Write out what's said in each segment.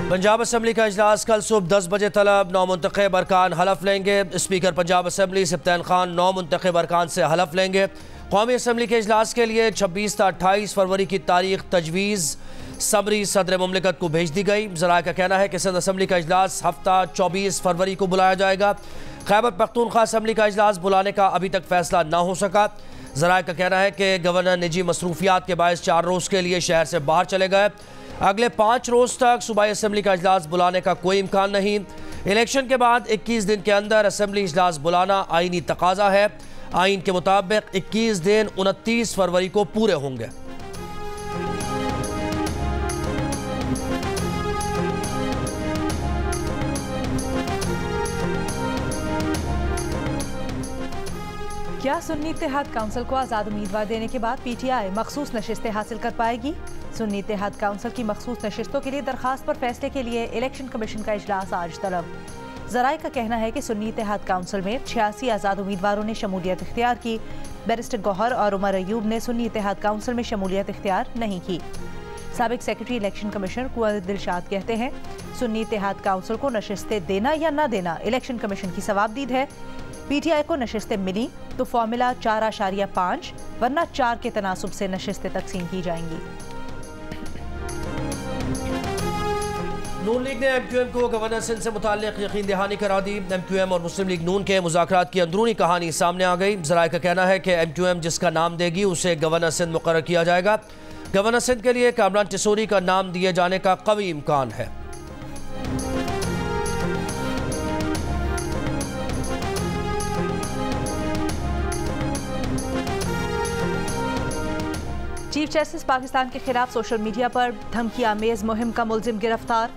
Punjab assembly का इजलास कल सुबह 10 बजे तलब 9 मुंतखब अरकान हलफ लेंगे। स्पीकर पंजाब असम्बली सिब्तैन खान 9 मुंतखब अरकान से हलफ लेंगे। कौमी असम्बली के इजलास के लिए 26 से 28 फरवरी की तारीख तजवीज़ समरी सदर मुमलिकत को भेज दी गई। ज़राए का कहना है कि सिंध असम्बली का इजलास हफ्ता 24 फरवरी को बुलाया जाएगा। खैबर पख्तूनख्वा असम्बली का इजलास बुलाने का अभी तक फैसला न हो सका। ज़राए का कहना है कि गवर्नर निजी मसरूफियात के बायस 4 रोज़ के लिए शहर से बाहर चले गए। अगले 5 रोज़ तक सूबाई असम्बली का इजलास बुलाने का कोई इम्कान नहीं। इलेक्शन के बाद 21 दिन के अंदर असम्बली इजलास बुलाना आईनी तकाजा है। आइन के मुताबिक 21 दिन 29 फरवरी को पूरे होंगे। क्या सुन्नी इत्तेहाद काउंसिल को आज़ाद उम्मीदवार देने के बाद PTI मखसूस नशिस्तें हासिल कर पाएगी? सुन्नी इत्तेहाद काउंसिल की मखसूस नशिस्तों के लिए दरखास्त पर फैसले के लिए इलेक्शन कमीशन का इजलास आज तलब। ज़राए का कहना है कि सुन्नी इत्तेहाद काउंसिल में 86 आज़ाद उम्मीदवारों ने शमूलियत इख्तियार की। बैरिस्टर गौहर और उमर अयूब ने सुन्नी इत्तेहाद काउंसिल में शमूलियत इख्तियार नहीं की। साबिक सेक्रेटरी इलेक्शन कमिश्नर कुंवर दिलशाद कहते हैं, सुन्नी इत्तेहाद काउंसिल को नशिस्तें देना या न देना इलेक्शन कमीशन की सवाबदीद है। PTI को नशिस्तें मिली तो फॉर्मूला 4.5 वरना 4 के तनासुब से नशिस्तें तकसीम की जाएंगी। नून लीग ने MQM को गवर्नर सिंध से मुताल्लिक यकीन दहानी करा दी। MQM और मुस्लिम लीग नून के मुज़ाकरात की अंदरूनी कहानी सामने आ गई। ज़राए का कहना है कि MQM जिसका नाम देगी उसे गवर्नर सिंध मुकर्रर किया जाएगा। गवर्नर सिंध के लिए कामरान टिसोरी का नाम दिए जाने का कवी इम्कान है। चीफ जस्टिस पाकिस्तान के खिलाफ सोशल मीडिया पर धमकी आमेज मुहिम का मुलजिम गिरफ्तार।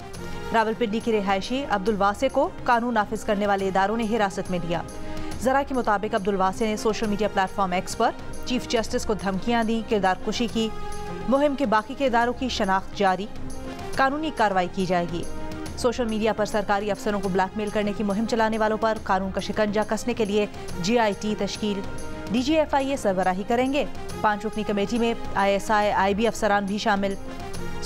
रावलपिंडी की रिहायशी अब्दुल वासे को कानून नाफिज करने वाले इदारों ने हिरासत में लिया। ज़रा के मुताबिक अब्दुल वासे ने सोशल मीडिया प्लेटफॉर्म एक्स पर चीफ जस्टिस को धमकियां दी, किरदार कुशी की। मुहिम के बाकी के इदारों की शनाख्त जारी, कानूनी कार्रवाई की जाएगी। सोशल मीडिया पर सरकारी अफसरों को ब्लैकमेल करने की मुहिम चलाने वालों पर कानून का शिकंजा कसने के लिए GIT तश्कील। DGFIA सरबराही करेंगे। 5 रुकनी कमेटी में ISI IB अफसरान भी शामिल।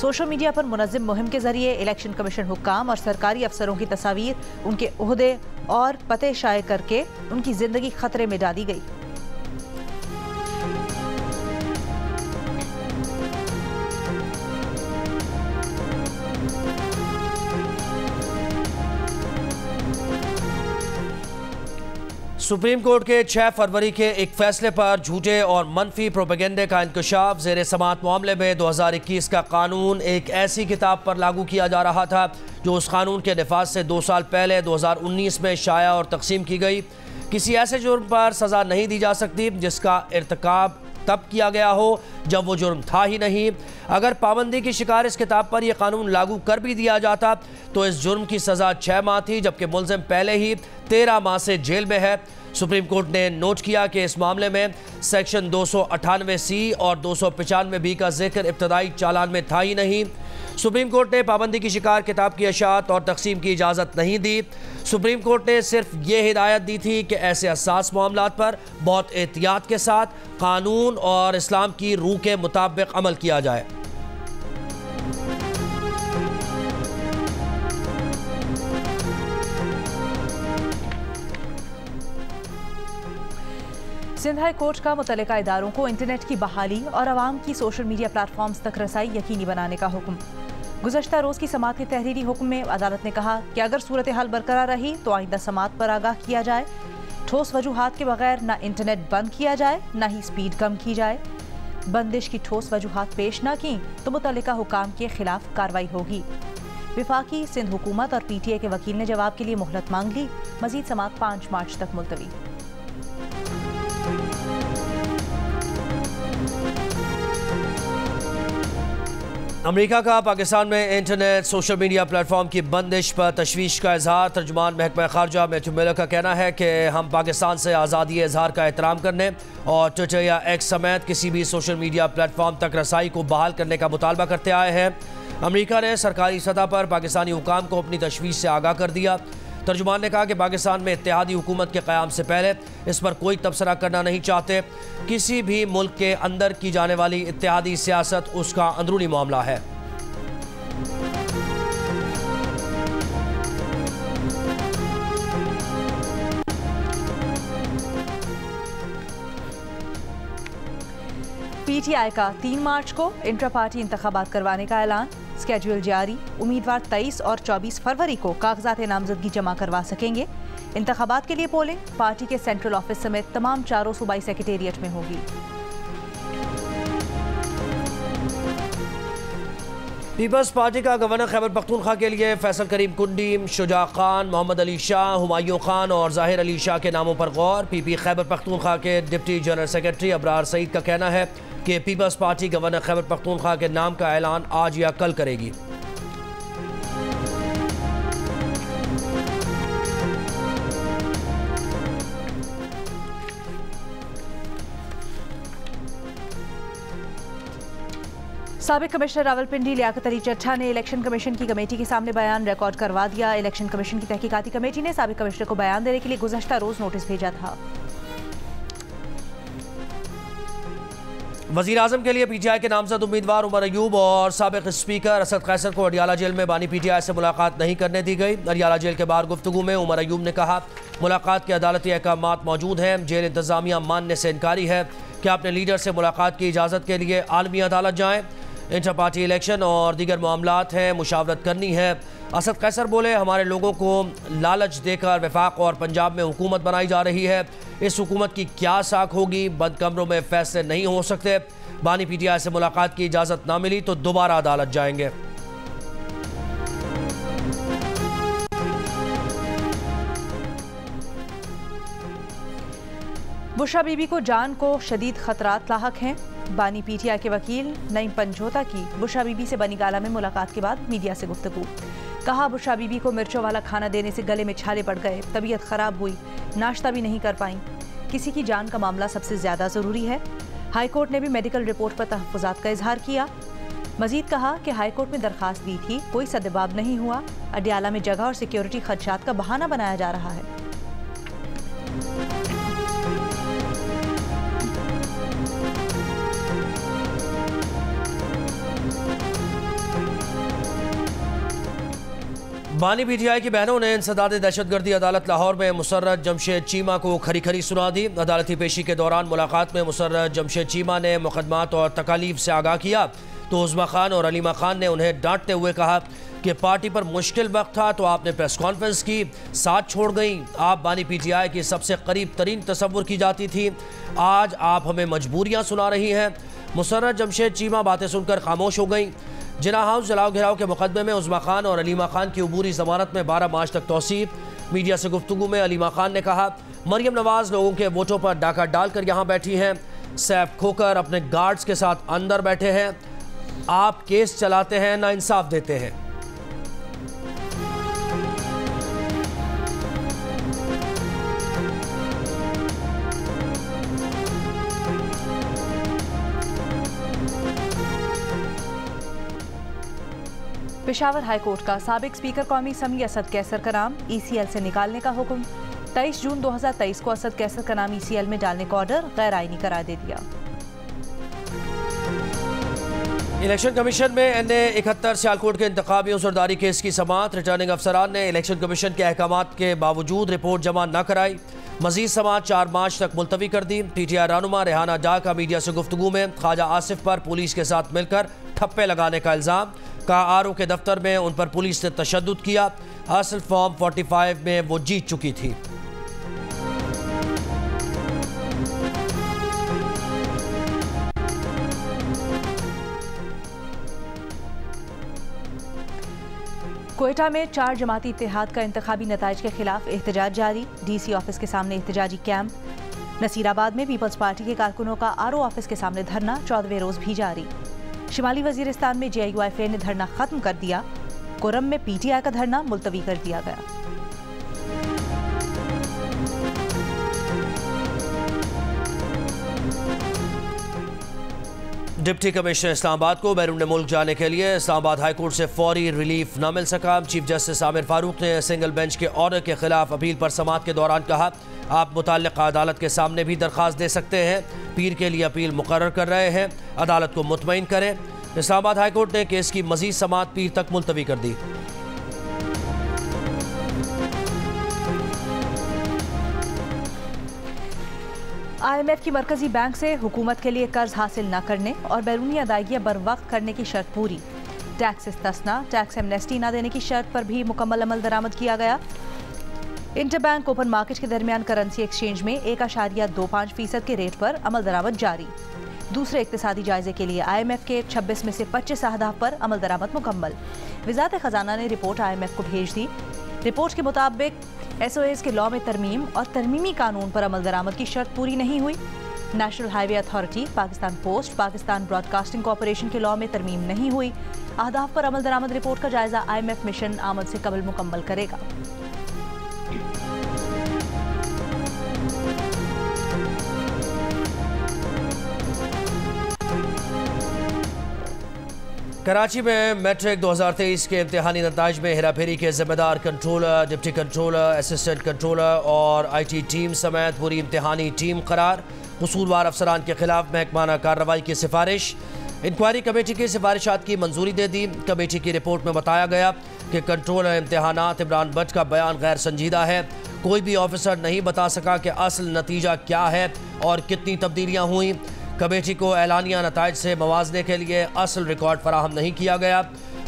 सोशल मीडिया पर मुनज़्ज़म मुहिम के जरिए इलेक्शन कमीशन हुक्काम और सरकारी अफसरों की तस्वीर, उनके ओहदे और पते शाये करके उनकी जिंदगी खतरे में डाली गई। सुप्रीम कोर्ट के 6 फरवरी के एक फैसले पर झूठे और मनफी प्रोपेगेंडे का इंकशाफ। ज़ेर समाअत मामले में 2021 का कानून एक ऐसी किताब पर लागू किया जा रहा था जो उस कानून के नफाज से 2 साल पहले 2019 में शाया और तकसीम की गई। किसी ऐसे जुर्म पर सज़ा नहीं दी जा सकती जिसका इर्तिकाब तब किया गया हो जब वो जुर्म था ही नहीं। अगर पाबंदी की शिकार इस किताब पर यह कानून लागू कर भी दिया जाता तो इस जुर्म की सज़ा 6 माह थी, जबकि मुलजिम पहले ही 13 माह से जेल में है। सुप्रीम कोर्ट ने नोट किया कि इस मामले में सेक्शन 298C और 295B का जिक्र इब्तदाई चालान में था ही नहीं। सुप्रीम कोर्ट ने पाबंदी की शिकार किताब की अशात और तकसीम की इजाज़त नहीं दी। सुप्रीम कोर्ट ने सिर्फ ये हिदायत दी थी कि ऐसे हसास मामलात पर बहुत एहतियात के साथ कानून और इस्लाम की रूह के मुताबिक अमल किया जाए। सिंध हाई कोर्ट का मुतल्लिका इदारों को इंटरनेट की बहाली और आवाम की सोशल मीडिया प्लेटफॉर्म्स तक रसाई यकीनी बनाने का हुक्म। गुज़श्ता रोज़ की समाअत के तहरीरी हुक्म में अदालत ने कहा कि अगर सूरत हाल बरकरार रही तो आइंदा समाअत पर आगाह किया जाए। ठोस वजूहात के बगैर न इंटरनेट बंद किया जाए न ही स्पीड कम की जाए। बंदिश की ठोस वजूहात पेश न की तो मुतल्लिका हुकाम के खिलाफ कार्रवाई होगी। विफाकी सिंध हुकूमत और PTI के वकील ने जवाब के लिए मोहलत मांग ली। मजीद समाअत 5 मार्च तक मुलतवी। अमेरिका का पाकिस्तान में इंटरनेट सोशल मीडिया प्लेटफॉर्म की बंदिश पर तशवीश का इजहार। तर्जुमान महकमा खारजा मैथ्यू मिलर का कहना है कि हम पाकिस्तान से आज़ादी इजहार का एहतराम करने और ट्विटर या एक्स समेत किसी भी सोशल मीडिया प्लेटफॉर्म तक रसाई को बहाल करने का मुतालबा करते आए हैं। अमेरिका ने सरकारी सतह पर पाकिस्तानी हुकाम को अपनी तशवीश से आगाह कर दिया। तर्जुमान ने कहा कि पाकिस्तान में इत्तेहादी हुकूमत के क़याम से पहले इस पर कोई तबसरा करना नहीं चाहते। किसी भी मुल्क के अंदर की जाने वाली इत्तेहादी सियासत उसका अंदरूनी मामला है। PTI का 3 मार्च को इंट्रा पार्टी इंतखाबात करवाने का ऐलान, स्केड्यूल जारी। उम्मीदवार 23 और 24 फरवरी को कागजात नामजदगी जमा करवा सकेंगे। इंतखाबात के लिए पोलिंग पार्टी के सेंट्रल ऑफिस समेत तमाम चारों सूबाई सेक्रेटेरिएट में होगी। पीपल्स पार्टी का गवर्नर खैबर पख्तूनख्वा के लिए फैसल करीम कुंडी, शुजा खान, मोहम्मद अली शाह, हुमायूं खान और जाहिर अली शाह के नामों पर गौर। पीपी खैबर पख्तूनख्वा के deputy general secretary Abrar Saeed का कहना है कि Peoples party governor Khyber Pakhtunkhwa के नाम का ऐलान आज या कल करेगी। साबिक कमिश्नर रावलपिंडी लियाकत अली चट्ठा ने इलेक्शन कमीशन की कमेटी के सामने बयान रिकॉर्ड करवा दिया। इलेक्शन कमीशन की तहकीकाती कमेटी ने साबिक कमिश्नर को बयान देने के लिए गुज़श्ता रोज नोटिस भेजा था। वज़ीर आज़म के लिए PTI के नामजद उम्मीदवार उमर अयूब और साबिक स्पीकर असद कैसर को अडियाला जेल में बानी PTI से मुलाकात नहीं करने दी गई। अडियाला जेल के बाहर गुफ्तगू में उमर अयूब ने कहा, मुलाकात के अदालती अहकामात मौजूद हैं, जेल इंतज़ामिया मानने से इनकारी है कि अपने लीडर से मुलाकात की इजाज़त के लिए आलमी अदालत जाएँ। इंटर पार्टी इलेक्शन और दीगर मामलात हैं, मुशावरत करनी है। असद कैसर बोले, हमारे लोगों को लालच देकर वफाक और पंजाब में हुकूमत बनाई जा रही है। इस हुकूमत की क्या साख होगी? बंद कमरों में फैसले नहीं हो सकते। बानी PTI से मुलाकात की इजाज़त ना मिली तो दोबारा अदालत जाएंगे। बुशरा बीबी को जान को शदीद खतरात लाहक हैं। बानी PTI के वकील नईम पंजोता की बुशरा बीबी से बनी गाला में मुलाकात के बाद मीडिया से गुफ्तगू। कहा, बुशरा बीबी को मिर्चों वाला खाना देने से गले में छाले पड़ गए, तबीयत खराब हुई, नाश्ता भी नहीं कर पाई। किसी की जान का मामला सबसे ज्यादा जरूरी है। हाई कोर्ट ने भी मेडिकल रिपोर्ट पर तहफ़्फ़ुज़ात का इजहार किया। मजीद कहा कि हाई कोर्ट में दरखास्त दी थी, कोई सद्जवाब नहीं हुआ। अडियाला में जगह और सिक्योरिटी खदशात का बहाना बनाया जा रहा है। बानी PTI की बहनों ने इंसदाद दहशतगर्दी अदालत लाहौर में मुसर्रत जमशेद चीमा को खरी खरी सुना दी। अदालती पेशी के दौरान मुलाकात में मुसर्रत जमशेद चीमा ने मुकदमात और तकालीफ से आगाह किया तो उज़मा खान और अलीमा खान ने उन्हें डांटते हुए कहा कि पार्टी पर मुश्किल वक्त था तो आपने प्रेस कॉन्फ्रेंस की, साथ छोड़ गई। आप बानी PTI की सबसे करीब तरीन तसव्वुर की जाती थी, आज आप हमें मजबूरियाँ सुना रही हैं। मुसर्रत जमशेद चीमा बातें सुनकर खामोश हो गई। जिना हाउस जलाओ घिराव के मुकदमे में उज़मा खान और अलीमा खान की अबूरी ज़मानत में 12 मार्च तक तौसीब। मीडिया से गुफ्तगू में अलीमा खान ने कहा, मरियम नवाज लोगों के वोटों पर डाका डालकर यहाँ बैठी हैं, सैफ खोकर अपने गार्ड्स के साथ अंदर बैठे हैं। आप केस चलाते हैं, ना इंसाफ देते हैं। पेशावर हाई कोर्ट का साबिक स्पीकर कौमी असम्बली असद कैसर का नाम ECL से निकालने का हुक्म। 23 जून 2023 को असद कैसर का नाम ECL में डालने का ऑर्डर गैर आईनी करार दे दिया। इलेक्शन कमीशन में NA 71 सियालकोट के इंतखाबी उज़रदारी केस की समाअत। रिटर्निंग अफसरान ने इलेक्शन कमीशन के अहकामात के बावजूद रिपोर्ट जमा न कराई। मजीद समाअत 4 मार्च तक मुलतवी कर दी। PTI रहनुमा रेहाना डा का मीडिया से गुफ्तगू में ख्वाजा आसिफ पर पुलिस के साथ मिलकर ठप्पे लगाने का इल्ज़ाम। का RO के दफ्तर में उन पर पुलिस ने तशद्दुद किया। हासिल फॉर्म 45 में वो जीत चुकी थी। कोयटा में 4 जमाती इत्तेहाद का इंतखाबी नताइज के खिलाफ एहतजाज जारी। DC ऑफिस के सामने एहतजाजी कैंप। नसीराबाद में पीपल्स पार्टी के कारकुनों का RO ऑफिस के सामने धरना 14वें रोज भी जारी। शिमाली वजीरिस्तान में JUIFA ने धरना खत्म कर दिया। कोरम में PTI का धरना मुलतवी कर दिया गया। डिप्टी कमिश्नर इस्लामाबाद को बैरून मुल्क जाने के लिए इस्लामाबाद हाई कोर्ट से फौरी रिलीफ न मिल सका। चीफ जस्टिस आमिर फारूक ने सिंगल बेंच के ऑर्डर के खिलाफ अपील पर समाअत के दौरान कहा, आप मुतल्लिक़ा अदालत के सामने भी दरख्वास्त दे सकते हैं। पीर के लिए अपील मुकर्रर कर रहे हैं, अदालत को मुतमईन करें। इस्लामाबाद हाई कोर्ट ने केस की मजीद समाअत पीर तक मुलतवी कर दी। IMF की मरकजी बैंक से हुकूमत के लिए कर्ज हासिल न करने और बैरूनी अदायगियाँ बर वक्त करने की शर्त पूरी। टैक्स इस्तना, टैक्स एमनेस्टी न देने की शर्त पर भी मुकम्मल अमल दरामद किया गया। इंटरबैंक ओपन मार्केट के दरमियान करेंसी एक्सचेंज में 1.25% के रेट पर अमल दरामद जारी। दूसरे इक्तिसादी जायजे के लिए IMF के 26 में से 25 अहदाफ पर अमल दरामद मुकम्मल। वज़ारत ख़जाना ने रिपोर्ट IMF को भेज दी। रिपोर्ट के मुताबिक SOAs के लॉ में तरमीम और तरमीमी कानून पर अमल दरामद की शर्त पूरी नहीं हुई। National highway authority, Pakistan post, Pakistan broadcasting corporation के लॉ में तरमीम नहीं हुई। अहदाफ पर अमल दरामद रिपोर्ट का जायजा IMF मिशन आमद से कबल मुकम्मल करेगा। कराची में मैट्रिक 2023 के इम्तिहानी नताइज में हेराफेरी के जिम्मेदार controller, deputy controller, assistant controller और IT टीम समेत पूरी इम्तिहानी टीम करार। कसूरवार अफसरान के खिलाफ महकमाना कार्रवाई की सिफारिश। इंक्वायरी कमेटी की सिफारिशात की मंजूरी दे दी। कमेटी की रिपोर्ट में बताया गया कि कंट्रोलर इम्तिहानात इमरान भट्ट का बयान गैर संजीदा है। कोई भी ऑफिसर नहीं बता सका कि असल नतीजा क्या है और कितनी तब्दीलियाँ हुई। कमेटी को एलानिया नताइज से मवाजने के लिए असल रिकॉर्ड फराहम नहीं किया गया।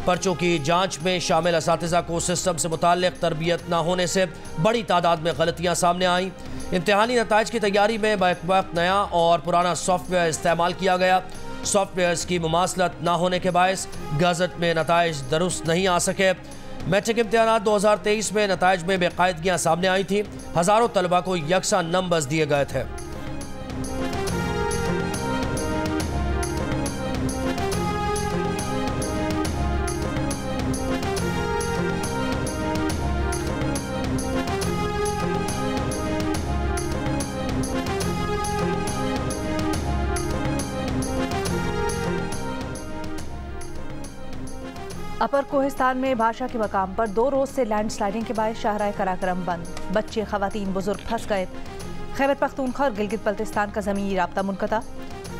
पर्चों की जांच में शामिल असातिज़ा को सिस्टम से मुताल्लिक़ तरबियत न होने से बड़ी तादाद में गलतियां सामने आईं। इम्तिहानी नताइज की तैयारी में बैक नया और पुराना सॉफ्टवेयर इस्तेमाल किया गया। सॉफ्टवेयर्स की मुमासलत न होने के बायस गज़ट में नताइज दुरुस्त नहीं आ सके। मैट्रिक इम्तिहानात 2023 में नताइज में बेकायदगियाँ सामने आई थी। हज़ारों तलबा को यकसा नंबर्स दिए गए थे। अपर कोहिस्तान में भाषा के मकाम पर 2 रोज से लैंडस्लाइडिंग के बाद शाहराह कराक्रम बंद। बच्चे, खवातीन, बुजुर्ग फंस गए। खैबर पख्तूनख्वा और गिलगित बल्तिस्तान का ज़मीनी राब्ता मुनक़ता।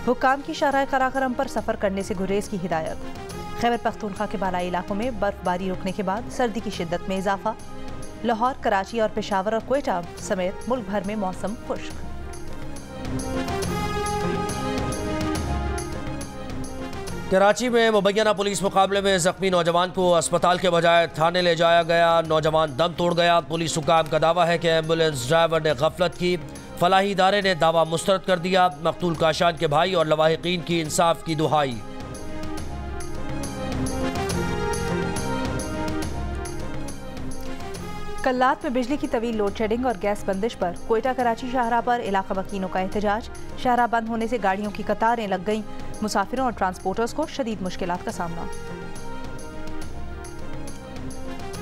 हुक्काम की शाहराह कराक्रम पर सफ़र करने से गुरेज की हिदायत। खैबर पख्तूनख्वा के बालाई इलाकों में बर्फबारी रुकने के बाद सर्दी की शिद्दत में इजाफा। लाहौर, कराची और पेशावर और क्वेटा समेत मुल्क भर में मौसम खुश्क। कराची में मुबैना पुलिस मुकाबले में जख्मी नौजवान को अस्पताल के बजाय थाने ले जाया गया। नौजवान दम तोड़ गया। पुलिस हुकाम का दावा है कि एम्बुलेंस ड्राइवर ने गफलत की। फलाही इदारे ने दावा मुस्तरद कर दिया। मकतूल काशान के भाई और लवाहिकीन की इंसाफ की दुहाई। कल्लात में बिजली की तवील लोड शेडिंग और गैस बंदिश पर क्वेटा कराची शाहराह पर इलाका वकीलों का एहतजाज। शाहराह बंद होने से गाड़ियों की कतारें लग गईं। मुसाफिरों और ट्रांसपोर्टर्स को शदीद मुश्किलात का सामना।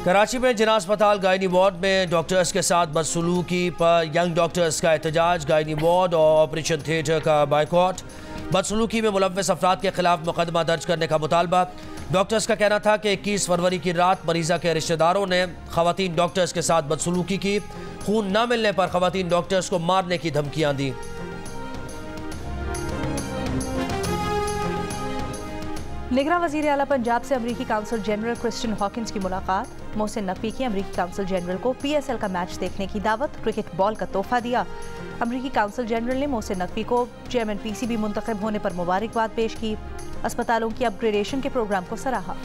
कराची में जिना अस्पताल गायनी वार्ड में डॉक्टर्स के साथ बदसलूकी पर यंग डॉक्टर्स का एहतजाज। गायनी वार्ड और ऑपरेशन थिएटर का बाइकॉट। बदसलूकी में मुलव्वस अफराद के खिलाफ मुकदमा दर्ज करने का मुतालबा। डॉक्टर्स का कहना था कि 21 फरवरी की रात मरीजा के रिश्तेदारों ने खवातीन डॉक्टर्स के साथ बदसलूकी की। खून न मिलने पर खवातीन डॉक्टर्स को मारने की धमकियां दी। निगरान वज़ीर आला पंजाब से अमरीकी काउंसिल जनरल क्रिस्टियन हॉकिंस की मुलाकात। मोहसिन नकवी की अमरीकी काउंसिल जनरल को PSL का मैच देखने की दावत। क्रिकेट बॉल का तोहफा दिया। अमरीकी काउंसिल जनरल ने मोहसिन नकवी को चेयरमैन PCB मुंतखब होने पर मुबारकबाद पेश की। अस्पतालों की अपग्रेडेशन के प्रोग्राम को सराहा।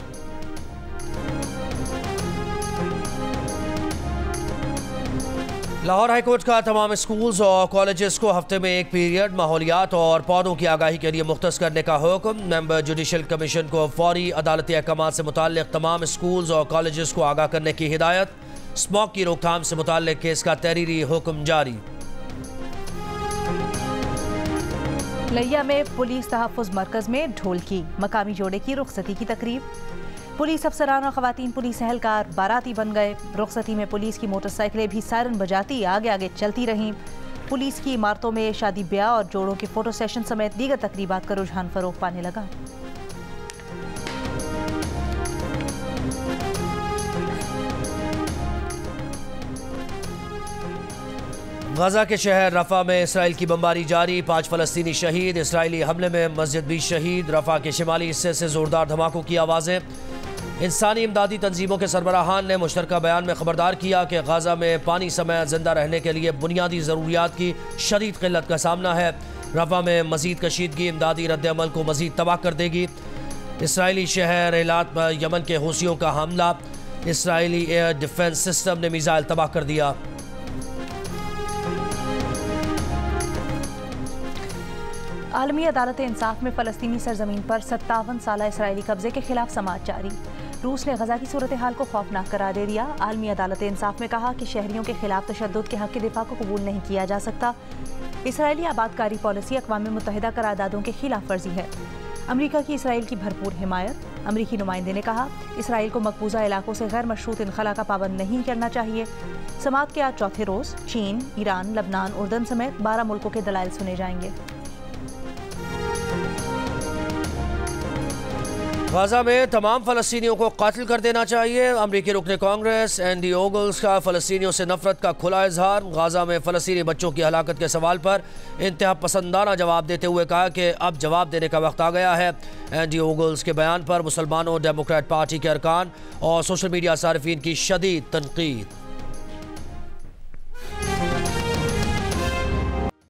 लाहौर हाईकोर्ट का तमाम स्कूल्स और कॉलेजेस को हफ्ते में एक पीरियड माहौलियात और पौधों की आगाही के लिए मुख्तस करने का हुक्म। मेंबर जुडिशल कमीशन को फौरी अदालती अहकामात से मुताल्लिक तमाम स्कूल्स और कॉलेजेस को आगाह करने की हिदायत। स्मोक की रोकथाम से मुताल्लिक केस का तहरीरी हुक्म जारी। लिया में पुलिस तहफ़्फ़ुज़ मरकज़ में ढोलकी मकामी जोड़े की रुखसती की तकरीब। पुलिस अफसरान और ख़वातीन पुलिस एहलकार बाराती बन गए। रुखसती में पुलिस की मोटरसाइकिलें भी सायरन बजाती आगे आगे चलती रहीं। पुलिस की इमारतों में शादी ब्याह और जोड़ों के फ़ोटो सेशन समेत दीगर तकरीबात का रुझान फ़रोग़ पाने लगा। गजा के शहर रफा में इसराइल की बमबारी जारी। 5 फ़लस्तीनी शहीद। इसराइली हमले में मस्जिद भी शहीद। रफा के शिमाली हिस्से से ज़ोरदार धमाकों की आवाज़ें। इंसानी इमदादी तंजीमों के सरबराहान ने मुश्तरका बयान में खबरदार किया कि गाजा में पानी समेत जिंदा रहने के लिए बुनियादी ज़रूरियात की शदीद किल्लत का सामना है। रफ़ा में मज़ीद कशीदगी इमदादी रद्द-ए-अमल को मज़ीद तबाह कर देगी। इसराइली शहर एलात पर यमन के हूसियों का हमला, इसराइली एयर डिफेंस सिस्टम ने मिसाइल तबाह कर दिया। आलमी अदालत इंसाफ में फ़लस्तीनी सरजमीन पर 57 साला इसराइली कब्जे के खिलाफ समाअत जारी। रूस ने गजा की सूरत हाल को खौफनाक करार दे दिया। आलमी अदालत इंसाफ में कहा कि शहरियों के खिलाफ तशद्दुद के हक के दिफा को कबूल नहीं किया जा सकता। इसराइली आबादकारी पॉलिसी अक़वाम मुत्तहिदा करारदादों के खिलाफ वर्जी है। अमरीका की इसराइल की भरपूर हिमायत। अमरीकी नुमाइंदे ने कहा इसराइल को मकबूजा इलाकों से गैर मशरूत इनखला का पाबंद नहीं करना चाहिए। समाअत के आज चौथे रोज़ चीन, ईरान, लबनान, उर्दन समेत 12 मुल्कों के दलाइल सुने जाएंगे। गाजा में तमाम फ़लस्तीनियों को कातिल कर देना चाहिए। अमरीकी रुकने कांग्रेस एंडी ओगल्स का फ़लस्तीनियों से नफरत का खुला इजहार। गाजा में फ़लस्तीनी बच्चों की हलाकत के सवाल पर इंतहा पसंदाना जवाब देते हुए कहा कि अब जवाब देने का वक्त आ गया है। एंडी ओगल्स के बयान पर मुसलमानों, डेमोक्रेट पार्टी के अरकान और सोशल मीडिया सार्फिन की शदीद तनकीद।